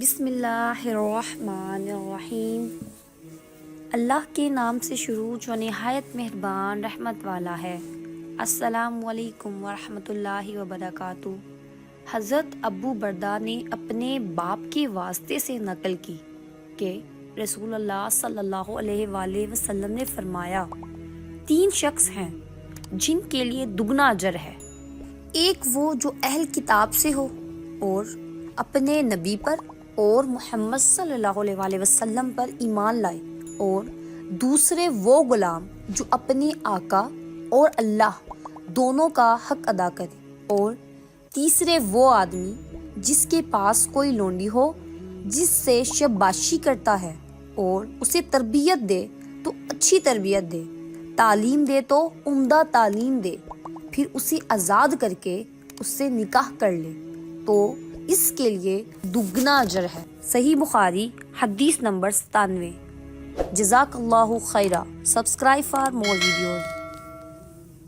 بسم اللہ الرحمن الرحیم۔ اللہ کے نام سے شروع جو نہایت مہربان رحمت والا ہے۔ السلام علیکم ورحمۃ اللہ وبرکاتہ۔ حضرت ابو بردہ نے اپنے باپ کے واسطے سے نقل کی کہ رسول اللہ صلی اللہ علیہ وآلہ وسلم نے فرمایا، 3 شخص ہیں جن کے لیے دگنا اجر ہے۔ ایک وہ جو اہل کتاب سے ہو اور اپنے نبی پر اور محمد صلی اللہ علیہ وآلہ وسلم پر ایمان لائے، اور دوسرے وہ غلام جو اپنے آقا اور اللہ دونوں کا حق ادا کرے، اور تیسرے وہ آدمی جس کے پاس کوئی لونڈی ہو جس سے شاباشی کرتا ہے، اور اسے تربیت دے تو اچھی تربیت دے، تعلیم دے تو عمدہ تعلیم دے، پھر اسے آزاد کر کے اس سے نکاح کر لے تو اس کے لیے دگنا اجر ہے۔ صحیح بخاری حدیث نمبر 97۔ جزاک اللہ خیرہ۔ Subscribe for more videos.